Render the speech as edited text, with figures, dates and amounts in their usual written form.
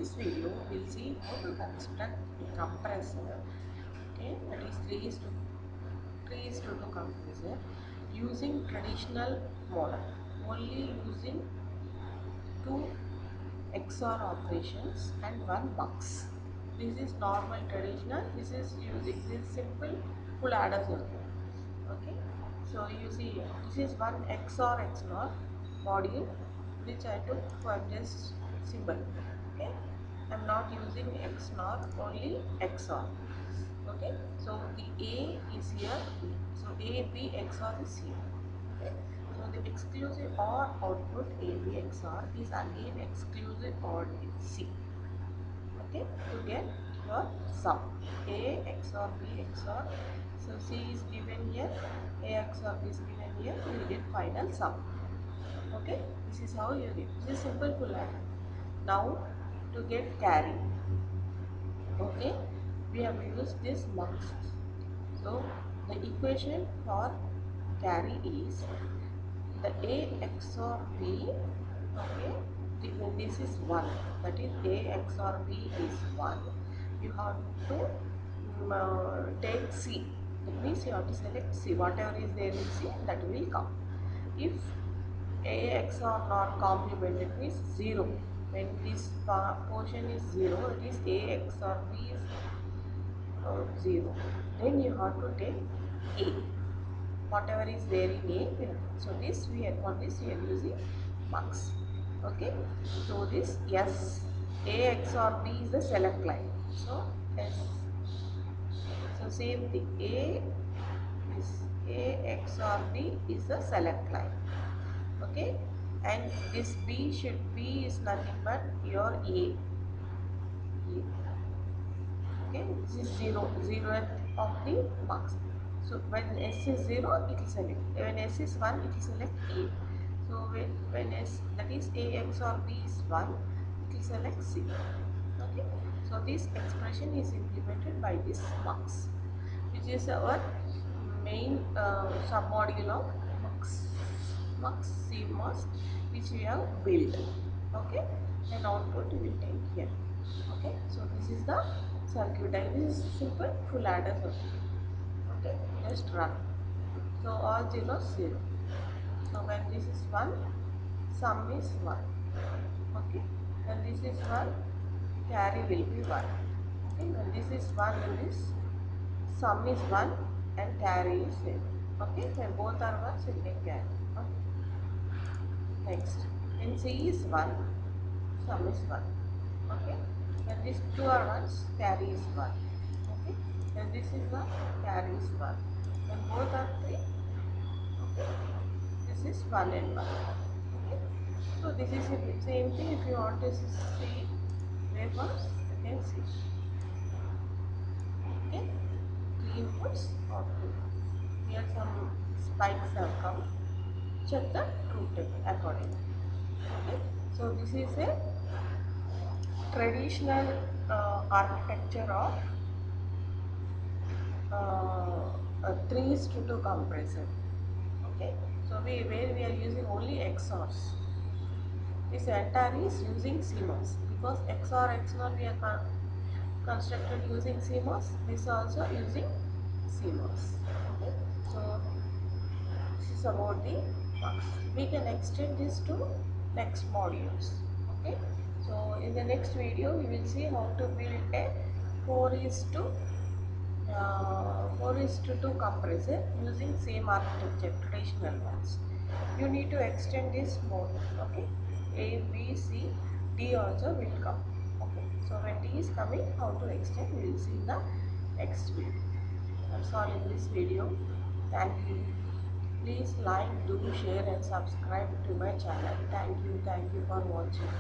this video, we'll see how to construct a compressor. Okay, that is 3:2 compressor using traditional model, only using two XOR operations and one MUX. This is normal traditional. This is using this simple full adder circuit. Okay, so you see here, this is one XOR XNOR module which I took for this symbol. Okay, I'm not using XNOR, only XOR. Okay, so the A is here, so A, B, XOR is here. Okay, so the exclusive OR output A, B, XOR is again exclusive OR C. Okay, to get your sum A XOR B XOR, so C is given here, A XOR B is given here, you will get final sum. Okay, this is how you get. This is simple full adder. Now to get carry, okay, we have used this MUX. So the equation for carry is the A XOR B, okay, when this is 1, that is A XOR B is 1, you have to take C, that means you have to select C, whatever is there in C, that will come. If A XOR not complemented means 0, when this portion is 0, it is A XOR B is 0, then you have to take A, whatever is there in A. So this we are, for this we are using MUX. Okay, so this S, A XOR B is the select line. So S, so same thing, A XOR B is the select line. Okay, and this B is nothing but your A. Okay, this is 0th of the MUX. So when S is 0, it will select. When S is 1, it will select A. So when S, that is A XOR B is 1, it will select C. Okay. So this expression is implemented by this MUX, which is our main submodule of MUX Cmos, which we have built. Okay, and output we will take here. Okay, so this is the circuit. This is simple full adder circuit. Okay, just run. So all zeros 0. So when this is 1, sum is 1. Okay, when this is 1, carry will be 1. Okay, when this is 1, then this sum is 1 and carry is 0. Okay, when both are 1, we get carry. Okay. Next, when C is 1, sum is 1. Okay, when these two are 1s, carry is 1. Okay, when this is 1, carry is 1. When both are 3, okay, this is 1 and 1. Okay, so this is the same thing. If you want to see waveforms, you can see. Okay, 3 inputs, output. Here some spikes have come. Check the truth table accordingly. Okay, so this is a traditional architecture of a 3:2 compressor. Okay, so where we are using only XORs. This entire is using Cmos, because XOR XNOR we are constructed using Cmos. This also using Cmos. Okay, so this is about the MUX. We can extend this to next modules. Okay, so in the next video we will see how to build a 4:2 compressor using same architecture, traditional ones. You need to extend this more. Okay, A, B, C, D also will come. Okay, so when D is coming, how to extend we will see in the next video. That's all in this video. Thank you. Please like, do, share and subscribe to my channel. Thank you for watching.